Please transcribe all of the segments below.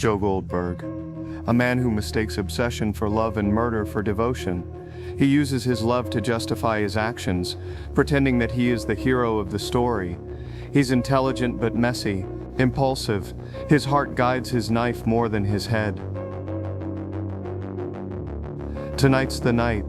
Joe Goldberg, a man who mistakes obsession for love and murder for devotion. He uses his love to justify his actions, pretending that he is the hero of the story. He's intelligent but messy, impulsive. His heart guides his knife more than his head. Tonight's the night.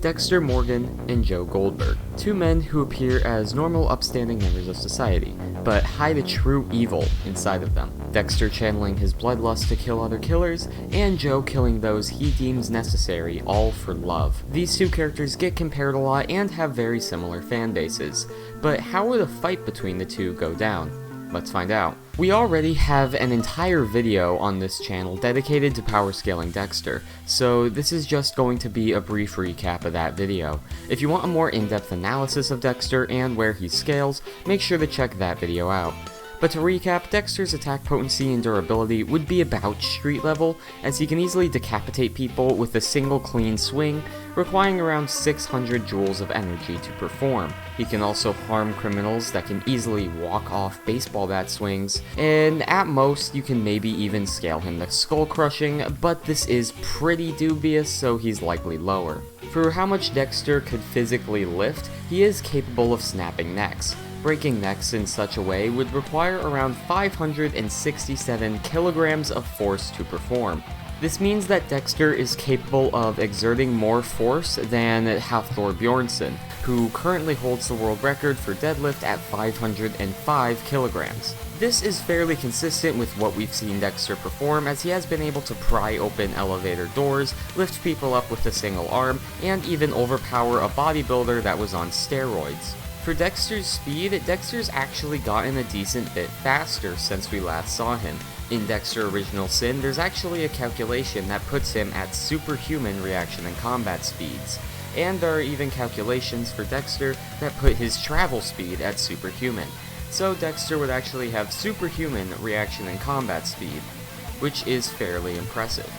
Dexter Morgan and Joe Goldberg, two men who appear as normal, upstanding members of society, but hide a true evil inside of them. Dexter channeling his bloodlust to kill other killers, and Joe killing those he deems necessary, all for love. These two characters get compared a lot and have very similar fan bases, but how would a fight between the two go down? Let's find out. We already have an entire video on this channel dedicated to power scaling Dexter, so this is just going to be a brief recap of that video. If you want a more in-depth analysis of Dexter and where he scales, make sure to check that video out. But to recap, Dexter's attack potency and durability would be about street level, as he can easily decapitate people with a single clean swing, requiring around 600 joules of energy to perform. He can also harm criminals that can easily walk off baseball bat swings, and at most you can maybe even scale him to skull crushing, but this is pretty dubious, so he's likely lower. For how much Dexter could physically lift, he is capable of snapping necks. Breaking necks in such a way would require around 567 kilograms of force to perform. This means that Dexter is capable of exerting more force than Hafthor Bjornsson, who currently holds the world record for deadlift at 505 kilograms. This is fairly consistent with what we've seen Dexter perform, as he has been able to pry open elevator doors, lift people up with a single arm, and even overpower a bodybuilder that was on steroids. For Dexter's speed, Dexter's actually gotten a decent bit faster since we last saw him. In Dexter Original Sin, there's actually a calculation that puts him at superhuman reaction and combat speeds. And there are even calculations for Dexter that put his travel speed at superhuman. So Dexter would actually have superhuman reaction and combat speed, which is fairly impressive.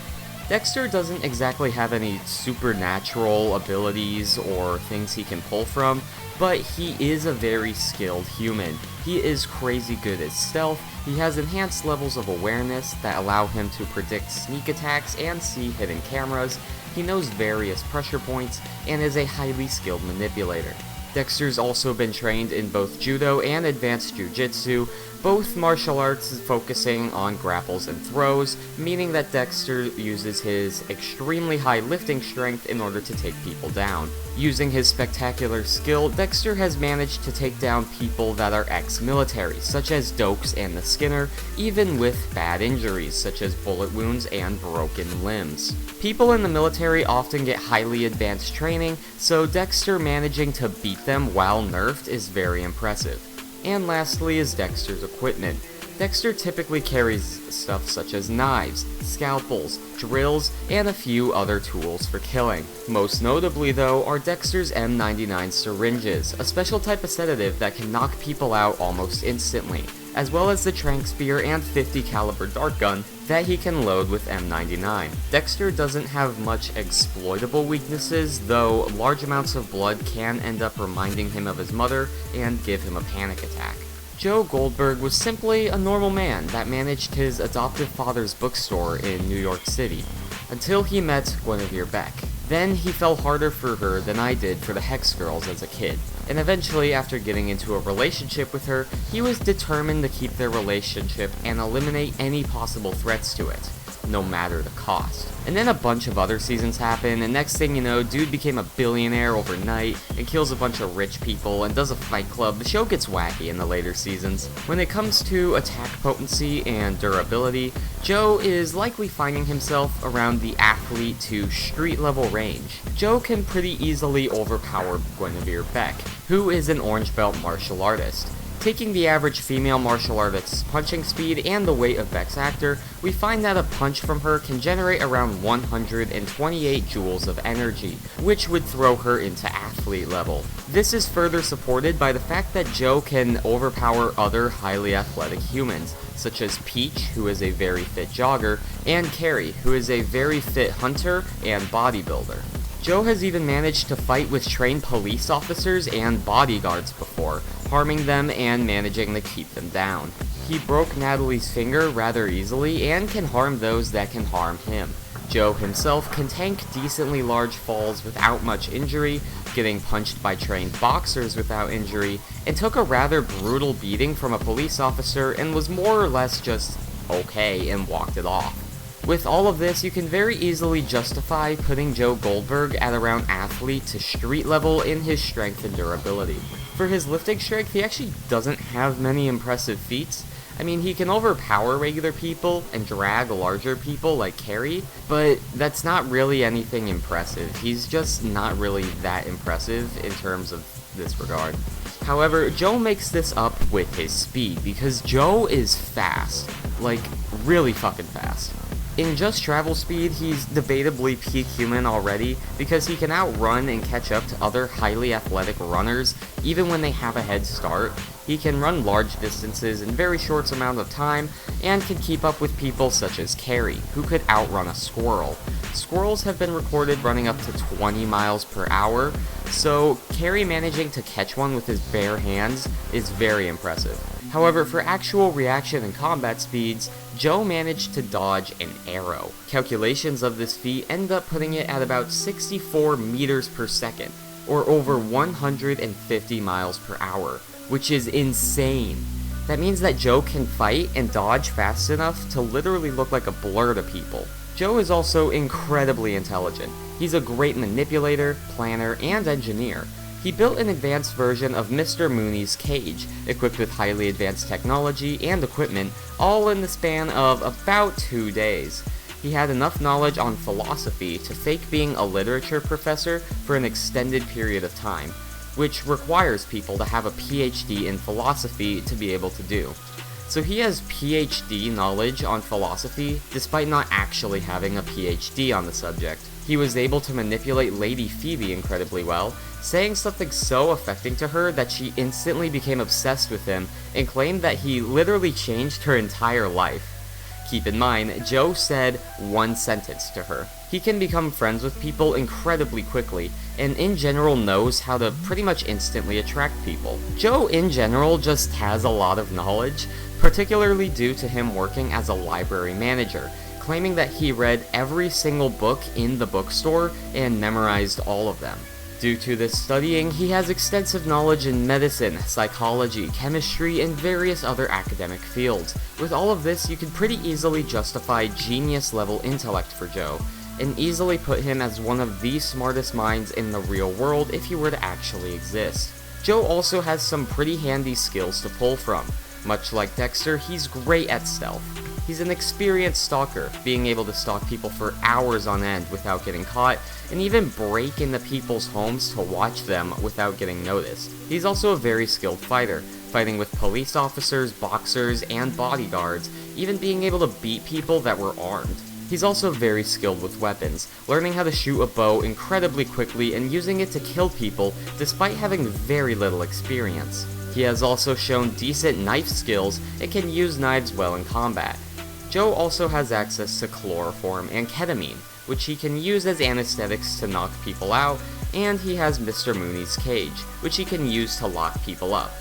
Dexter doesn't exactly have any supernatural abilities or things he can pull from, but he is a very skilled human. He is crazy good at stealth, he has enhanced levels of awareness that allow him to predict sneak attacks and see hidden cameras, he knows various pressure points, and is a highly skilled manipulator. Dexter's also been trained in both judo and advanced jiu-jitsu, both martial arts focusing on grapples and throws, meaning that Dexter uses his extremely high lifting strength in order to take people down. Using his spectacular skill, Dexter has managed to take down people that are ex-military, such as Dokes and the Skinner, even with bad injuries, such as bullet wounds and broken limbs. People in the military often get highly advanced training, so Dexter managing to beat them while nerfed is very impressive. And lastly is Dexter's equipment. Dexter typically carries stuff such as knives, scalpels, drills, and a few other tools for killing. Most notably though are Dexter's M99 syringes, a special type of sedative that can knock people out almost instantly, as well as the tranq spear and 50 caliber dart gun that he can load with M99. Dexter doesn't have much exploitable weaknesses, though large amounts of blood can end up reminding him of his mother and give him a panic attack. Joe Goldberg was simply a normal man that managed his adoptive father's bookstore in New York City, until he met Guinevere Beck. Then he fell harder for her than I did for the Hex Girls as a kid, and eventually after getting into a relationship with her, he was determined to keep their relationship and eliminate any possible threats to it, no matter the cost. And then a bunch of other seasons happen, and next thing you know, dude became a billionaire overnight, and kills a bunch of rich people, and does a fight club. The show gets wacky in the later seasons. When it comes to attack potency and durability, Joe is likely finding himself around the athlete to street level range. Joe can pretty easily overpower Guinevere Beck, who is an orange belt martial artist. Taking the average female martial artist's punching speed and the weight of Beck's actor, we find that a punch from her can generate around 128 joules of energy, which would throw her into athlete level. This is further supported by the fact that Joe can overpower other highly athletic humans, such as Peach, who is a very fit jogger, and Carrie, who is a very fit hunter and bodybuilder. Joe has even managed to fight with trained police officers and bodyguards before, harming them and managing to keep them down. he broke Natalie's finger rather easily and can harm those that can harm him. Joe himself can tank decently large falls without much injury, getting punched by trained boxers without injury, and took a rather brutal beating from a police officer and was more or less just okay and walked it off. With all of this, you can very easily justify putting Joe Goldberg at around athlete to street level in his strength and durability. For his lifting strength, he actually doesn't have many impressive feats. I mean, he can overpower regular people and drag larger people like Carrie, but that's not really anything impressive. He's just not really that impressive in terms of this regard. However, Joe makes this up with his speed, because Joe is fast. Like, really fucking fast. In just travel speed, he's debatably peak human already, because he can outrun and catch up to other highly athletic runners, even when they have a head start. He can run large distances in very short amount of time, and can keep up with people such as Carrie, who could outrun a squirrel. Squirrels have been recorded running up to 20 miles per hour, so Carrie managing to catch one with his bare hands is very impressive. However, for actual reaction and combat speeds, Joe managed to dodge an arrow. Calculations of this feat end up putting it at about 64 meters per second, or over 150 miles per hour, which is insane. That means that Joe can fight and dodge fast enough to literally look like a blur to people. Joe is also incredibly intelligent. He's a great manipulator, planner, and engineer. He built an advanced version of Mr. Mooney's cage, equipped with highly advanced technology and equipment, all in the span of about 2 days. He had enough knowledge on philosophy to fake being a literature professor for an extended period of time, which requires people to have a PhD in philosophy to be able to do. So he has PhD knowledge on philosophy, despite not actually having a PhD on the subject. He was able to manipulate Lady Phoebe incredibly well, saying something so affecting to her that she instantly became obsessed with him and claimed that he literally changed her entire life. Keep in mind, Joe said one sentence to her. He can become friends with people incredibly quickly, and in general knows how to pretty much instantly attract people. Joe in general just has a lot of knowledge, particularly due to him working as a library manager, claiming that he read every single book in the bookstore and memorized all of them. Due to this studying, he has extensive knowledge in medicine, psychology, chemistry, and various other academic fields. With all of this, you can pretty easily justify genius-level intellect for Joe, and easily put him as one of the smartest minds in the real world if he were to actually exist. Joe also has some pretty handy skills to pull from. Much like Dexter, he's great at stealth. He's an experienced stalker, being able to stalk people for hours on end without getting caught, and even break into people's homes to watch them without getting noticed. He's also a very skilled fighter, fighting with police officers, boxers, and bodyguards, even being able to beat people that were armed. He's also very skilled with weapons, learning how to shoot a bow incredibly quickly and using it to kill people despite having very little experience. He has also shown decent knife skills and can use knives well in combat. Joe also has access to chloroform and ketamine, which he can use as anesthetics to knock people out, and he has Mr. Mooney's cage, which he can use to lock people up,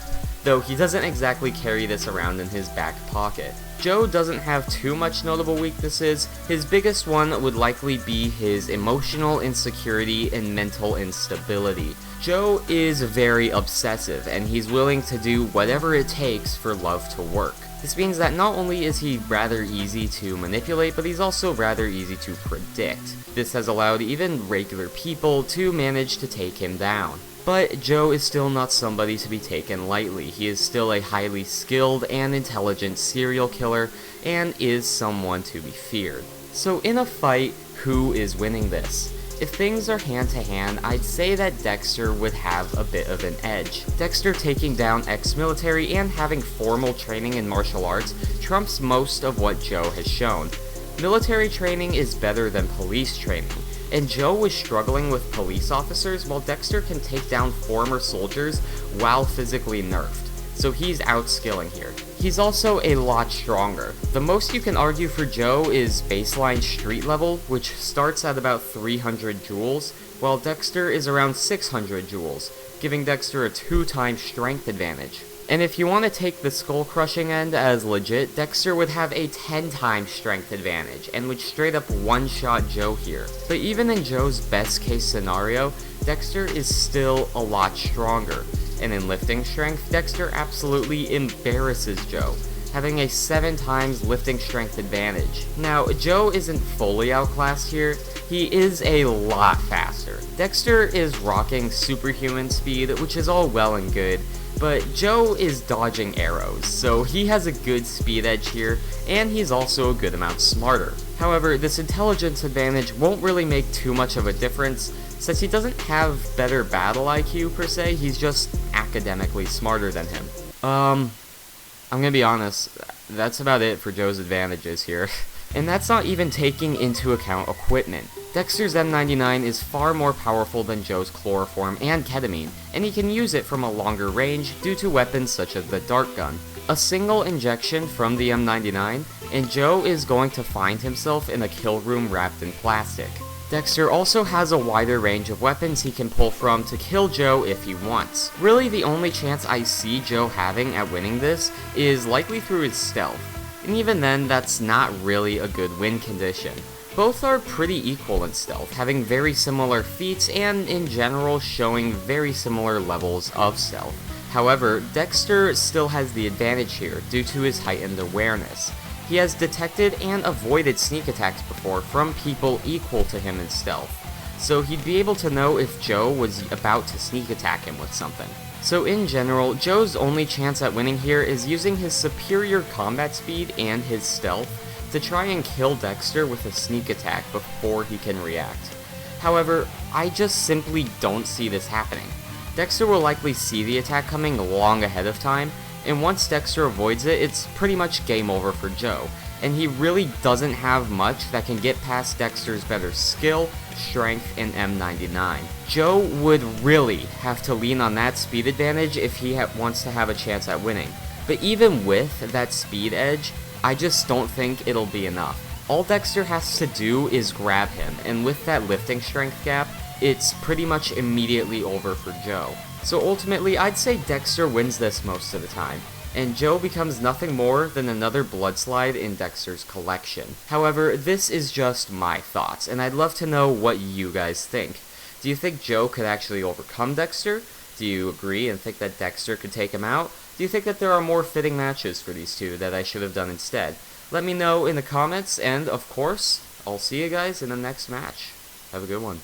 though he doesn't exactly carry this around in his back pocket. Joe doesn't have too much notable weaknesses. His biggest one would likely be his emotional insecurity and mental instability. Joe is very obsessive, and he's willing to do whatever it takes for love to work. This means that not only is he rather easy to manipulate, but he's also rather easy to predict. This has allowed even regular people to manage to take him down. But Joe is still not somebody to be taken lightly. He is still a highly skilled and intelligent serial killer, and is someone to be feared. So in a fight, who is winning this? If things are hand-to-hand, I'd say that Dexter would have a bit of an edge. Dexter taking down ex-military and having formal training in martial arts trumps most of what Joe has shown. Military training is better than police training, and Joe was struggling with police officers while Dexter can take down former soldiers while physically nerfed. So he's outskilling here. He's also a lot stronger. The most you can argue for Joe is baseline street level, which starts at about 300 joules, while Dexter is around 600 joules, giving Dexter a 2-time strength advantage. And if you want to take the skull-crushing end as legit, Dexter would have a 10 times strength advantage, and would straight up one-shot Joe here. But even in Joe's best-case scenario, Dexter is still a lot stronger. And in lifting strength, Dexter absolutely embarrasses Joe, having a 7 times lifting strength advantage. Now, Joe isn't fully outclassed here, he is a lot faster. Dexter is rocking superhuman speed, which is all well and good, but Joe is dodging arrows, so he has a good speed edge here, and he's also a good amount smarter. However, this intelligence advantage won't really make too much of a difference, since he doesn't have better battle IQ per se, he's just academically smarter than him. I'm gonna be honest, that's about it for Joe's advantages here. And that's not even taking into account equipment. Dexter's M99 is far more powerful than Joe's chloroform and ketamine, and he can use it from a longer range due to weapons such as the dart gun. A single injection from the M99, and Joe is going to find himself in a kill room wrapped in plastic. Dexter also has a wider range of weapons he can pull from to kill Joe if he wants. Really, the only chance I see Joe having at winning this is likely through his stealth. And even then, that's not really a good win condition. Both are pretty equal in stealth, having very similar feats and in general showing very similar levels of stealth. However, Dexter still has the advantage here due to his heightened awareness. He has detected and avoided sneak attacks before from people equal to him in stealth, so he'd be able to know if Joe was about to sneak attack him with something. So in general, Joe's only chance at winning here is using his superior combat speed and his stealth to try and kill Dexter with a sneak attack before he can react. However, I just simply don't see this happening. Dexter will likely see the attack coming long ahead of time, and once Dexter avoids it, it's pretty much game over for Joe, and he really doesn't have much that can get past Dexter's better skill, strength, and M99. Joe would really have to lean on that speed advantage if he wants to have a chance at winning, but even with that speed edge, I just don't think it'll be enough. All Dexter has to do is grab him, and with that lifting strength gap, it's pretty much immediately over for Joe. So ultimately, I'd say Dexter wins this most of the time, and Joe becomes nothing more than another bloodslide in Dexter's collection. However, this is just my thoughts, and I'd love to know what you guys think. Do you think Joe could actually overcome Dexter? Do you agree and think that Dexter could take him out? Do you think that there are more fitting matches for these two that I should have done instead? Let me know in the comments, and of course, I'll see you guys in the next match. Have a good one.